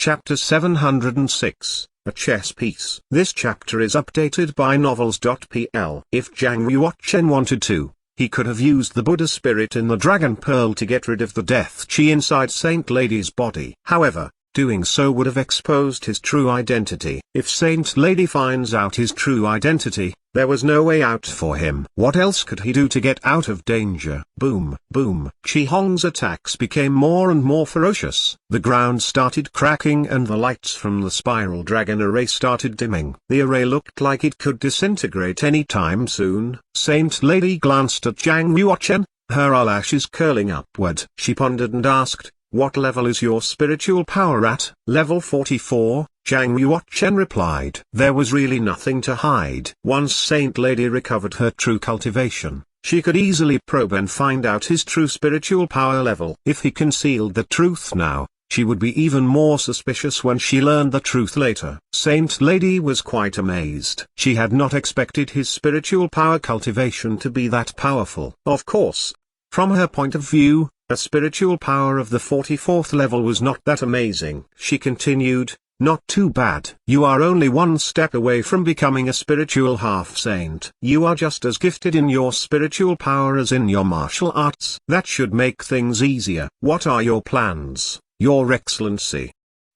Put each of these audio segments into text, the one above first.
Chapter 706, A Chess Piece. This chapter is updated by novels.pl. If Zhang Yuochen wanted to, he could have used the Buddha spirit in the Dragon Pearl to get rid of the death chi inside Saint Lady's body. However, doing so would have exposed his true identity. If Saint Lady finds out his true identity, there was no way out for him. What else could he do to get out of danger? Boom, boom. Chi Hong's attacks became more and more ferocious. The ground started cracking and the lights from the spiral dragon array started dimming. The array looked like it could disintegrate any time soon. Saint Lady glanced at Zhang Yuochen, her eyelashes curling upward. She pondered and asked, "What level is your spiritual power at?" "Level 44, Zhang Yuochen replied. There was really nothing to hide. Once Saint Lady recovered her true cultivation, she could easily probe and find out his true spiritual power level. If he concealed the truth now, she would be even more suspicious when she learned the truth later. Saint Lady was quite amazed. She had not expected his spiritual power cultivation to be that powerful. Of course, from her point of view, a spiritual power of the 44th level was not that amazing. She continued, "Not too bad. You are only one step away from becoming a spiritual half-saint. You are just as gifted in your spiritual power as in your martial arts. That should make things easier. What are your plans, Your Excellency?"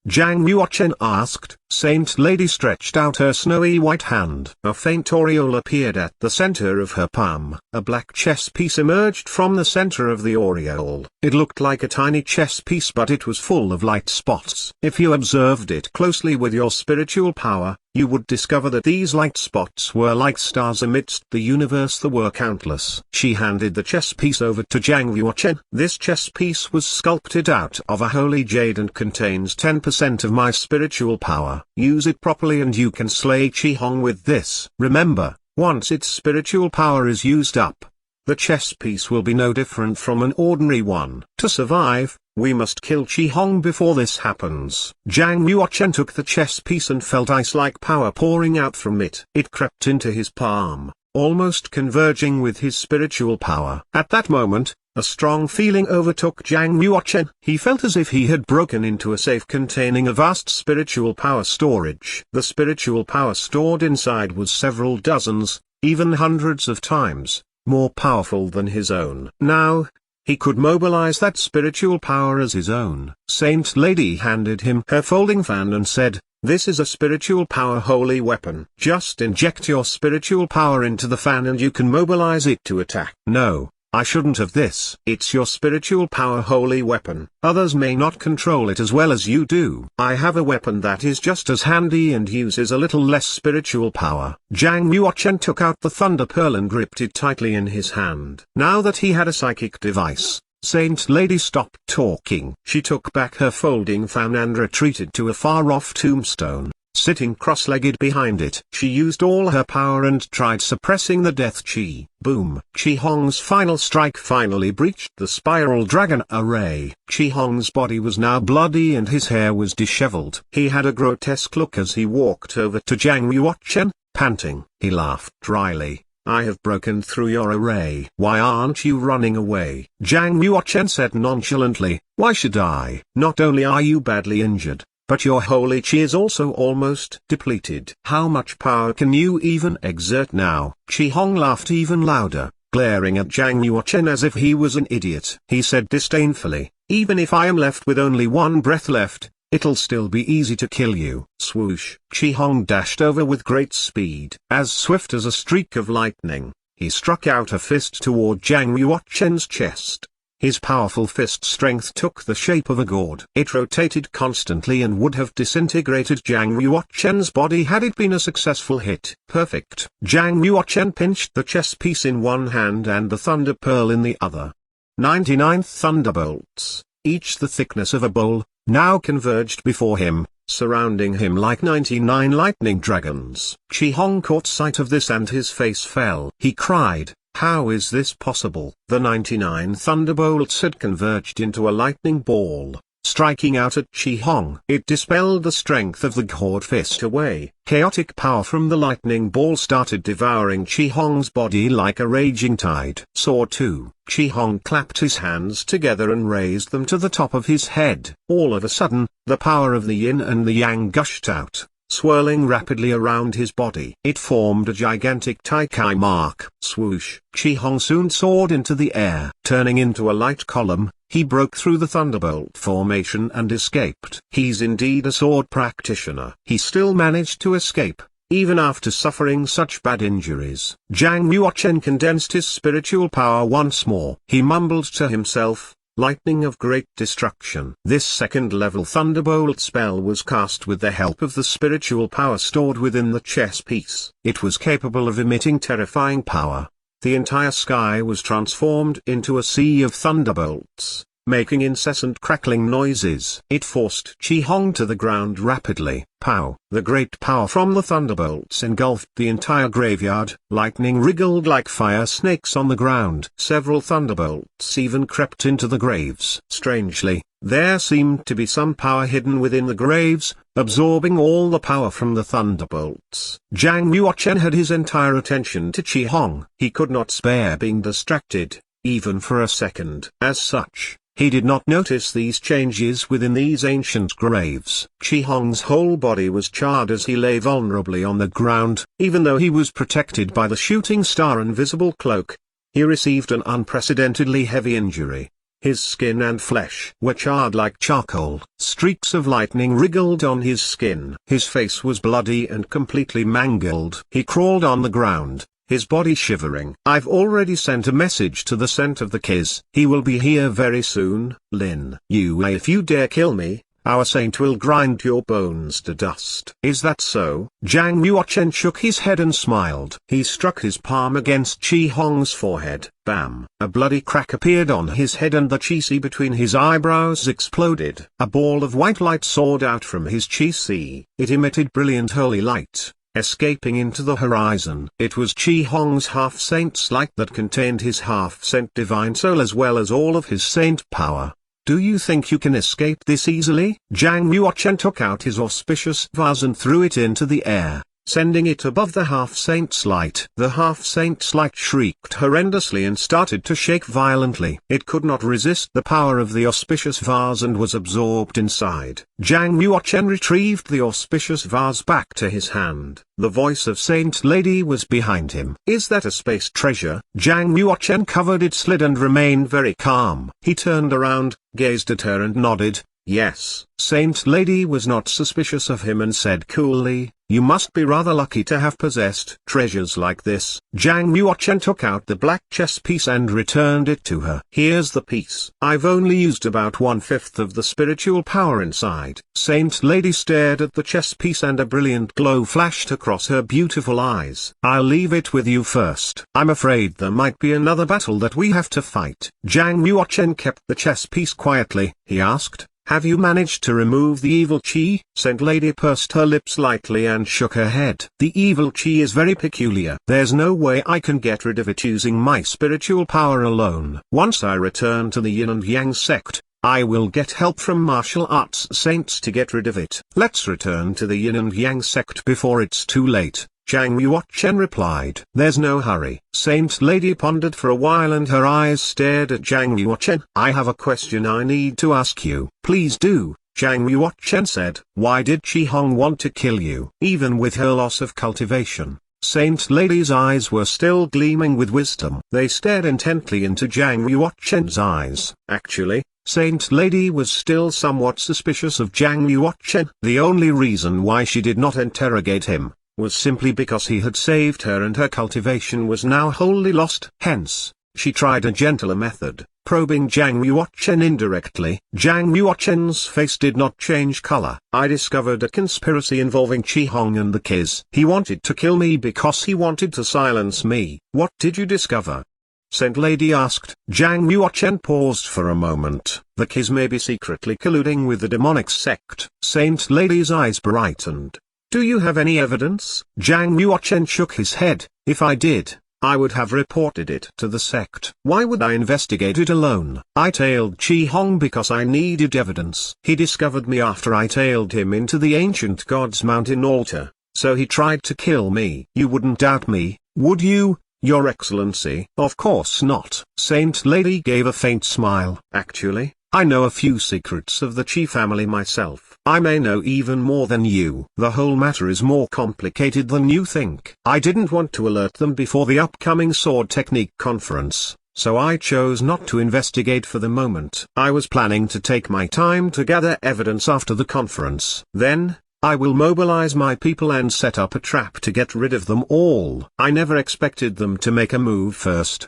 Zhang Yuochen asked. Saint Lady stretched out her snowy white hand. A faint aureole appeared at the center of her palm. A black chess piece emerged from the center of the aureole. It looked like a tiny chess piece, but it was full of light spots. If you observed it closely with your spiritual power, you would discover that these light spots were like stars amidst the universe. There were countless. She handed the chess piece over to Zhang Yuochen. This chess piece was sculpted out of a holy jade and contains 10% of my spiritual power. Use it properly and you can slay Chi Hong with this. Remember, once its spiritual power is used up, the chess piece will be no different from an ordinary one. To survive, we must kill Chi Hong before this happens. Zhang Yuochen took the chess piece and felt ice-like power pouring out from it. It crept into his palm, almost converging with his spiritual power. At that moment, a strong feeling overtook Zhang Yuochen. He felt as if he had broken into a safe containing a vast spiritual power storage. The spiritual power stored inside was several dozens, even hundreds of times, more powerful than his own. Now, he could mobilize that spiritual power as his own. Saint Lady handed him her folding fan and said, "This is a spiritual power holy weapon. Just inject your spiritual power into the fan and you can mobilize it to attack." "No, I shouldn't have this. It's your spiritual power holy weapon. Others may not control it as well as you do. I have a weapon that is just as handy and uses a little less spiritual power." Zhang Yuochen took out the Thunder Pearl and gripped it tightly in his hand. Now that he had a psychic device, Saint Lady stopped talking. She took back her folding fan and retreated to a far-off tombstone. Sitting cross-legged behind it, she used all her power and tried suppressing the death chi. Boom! Chi Hong's final strike finally breached the spiral dragon array. Chi Hong's body was now bloody and his hair was disheveled. He had a grotesque look as he walked over to Zhang Yuochen, panting. He laughed dryly. "I have broken through your array. Why aren't you running away?" Zhang Yuochen said nonchalantly, "Why should I? Not only are you badly injured, but your holy chi is also almost depleted. How much power can you even exert now?" Chi Hong laughed even louder, glaring at Zhang Yuochen as if he was an idiot. He said disdainfully, "Even if I am left with only one breath left, it'll still be easy to kill you." Swoosh! Chi Hong dashed over with great speed. As swift as a streak of lightning, he struck out a fist toward Zhang Yuochen's chest. His powerful fist strength took the shape of a gourd. It rotated constantly and would have disintegrated Zhang Yuochen's body had it been a successful hit. Perfect. Zhang Yuochen pinched the chess piece in one hand and the Thunder Pearl in the other. 99 thunderbolts, each the thickness of a bowl, now converged before him, surrounding him like 99 lightning dragons. Chi Hong caught sight of this and his face fell. He cried, "How is this possible?" The 99 thunderbolts had converged into a lightning ball, striking out at Chi Hong. It dispelled the strength of the Gourd Fist away. Chaotic power from the lightning ball started devouring Chi Hong's body like a raging tide. Saw 2. Chi Hong clapped his hands together and raised them to the top of his head. All of a sudden, the power of the yin and the yang gushed out, swirling rapidly around his body. It formed a gigantic Tai Chi mark. Swoosh! Chi Hong soon soared into the air. Turning into a light column, he broke through the thunderbolt formation and escaped. He's indeed a sword practitioner. He still managed to escape, even after suffering such bad injuries. Zhang Yuochen condensed his spiritual power once more. He mumbled to himself, "Lightning of great destruction." This second-level thunderbolt spell was cast with the help of the spiritual power stored within the chess piece. It was capable of emitting terrifying power. The entire sky was transformed into a sea of thunderbolts, making incessant crackling noises. It forced Chi Hong to the ground rapidly. Pow! The great power from the thunderbolts engulfed the entire graveyard. Lightning wriggled like fire snakes on the ground. Several thunderbolts even crept into the graves. Strangely, there seemed to be some power hidden within the graves, absorbing all the power from the thunderbolts. Zhang Yuochen had his entire attention to Chi Hong. He could not spare being distracted, even for a second. As such, he did not notice these changes within these ancient graves. Chi Hong's whole body was charred as he lay vulnerably on the ground. Even though he was protected by the shooting star invisible cloak, he received an unprecedentedly heavy injury. His skin and flesh were charred like charcoal. Streaks of lightning wriggled on his skin. His face was bloody and completely mangled. He crawled on the ground, his body shivering. "I've already sent a message to the Scent of the Kiss. He will be here very soon, Lin. If you dare kill me, our saint will grind your bones to dust." "Is that so?" Zhang Yuochen shook his head and smiled. He struck his palm against Chi Hong's forehead. Bam! A bloody crack appeared on his head and the chi-si between his eyebrows exploded. A ball of white light soared out from his chi-si. It emitted brilliant holy light, escaping into the horizon. It was Chi Hong's half-saint's light that contained his half-saint divine soul as well as all of his saint power. "Do you think you can escape this easily?" Zhang Yuochen took out his auspicious vase and threw it into the air, sending it above the half-saint's light. The half-saint's light shrieked horrendously and started to shake violently. It could not resist the power of the auspicious vase and was absorbed inside. Zhang Yuochen retrieved the auspicious vase back to his hand. The voice of Saint Lady was behind him. "Is that a space treasure?" Zhang Yuochen covered its lid and remained very calm. He turned around, gazed at her and nodded, "Yes." Saint Lady was not suspicious of him and said coolly, "You must be rather lucky to have possessed treasures like this." Zhang Yuochen took out the black chess piece and returned it to her. "Here's the piece. I've only used about 1/5 of the spiritual power inside." Saint Lady stared at the chess piece and a brilliant glow flashed across her beautiful eyes. "I'll leave it with you first. I'm afraid there might be another battle that we have to fight." Zhang Yuochen kept the chess piece quietly. He asked, "Have you managed to remove the evil chi?" Saint Lady pursed her lips lightly and shook her head. "The evil chi is very peculiar. There's no way I can get rid of it using my spiritual power alone. Once I return to the Yin and Yang sect, I will get help from martial arts saints to get rid of it." "Let's return to the Yin and Yang sect before it's too late," Zhang Yuochen replied. "There's no hurry." Saint Lady pondered for a while and her eyes stared at Zhang Yuochen. "I have a question I need to ask you." "Please do," Zhang Yuochen said. "Why did Chi Hong want to kill you?" Even with her loss of cultivation, Saint Lady's eyes were still gleaming with wisdom. They stared intently into Zhang Yuochen's eyes. Actually, Saint Lady was still somewhat suspicious of Zhang Yuochen. The only reason why she did not interrogate him was simply because he had saved her and her cultivation was now wholly lost. Hence, she tried a gentler method, probing Zhang Yuochen indirectly. Zhang Yuochen's face did not change color. "I discovered a conspiracy involving Chi Hong and the Kiss. He wanted to kill me because he wanted to silence me." "What did you discover?" Saint Lady asked. Zhang Yuochen paused for a moment. "The Kiss may be secretly colluding with the demonic sect." Saint Lady's eyes brightened. "Do you have any evidence?" Zhang Yuochen shook his head. "If I did, I would have reported it to the sect. Why would I investigate it alone? I tailed Chi Hong because I needed evidence. He discovered me after I tailed him into the ancient god's mountain altar, so he tried to kill me. You wouldn't doubt me, would you, Your Excellency? Of course not. Saint Lady gave a faint smile. Actually, I know a few secrets of the Chi family myself. I may know even more than you. The whole matter is more complicated than you think. I didn't want to alert them before the upcoming Sword Technique conference, so I chose not to investigate for the moment. I was planning to take my time to gather evidence after the conference. Then, I will mobilize my people and set up a trap to get rid of them all. I never expected them to make a move first.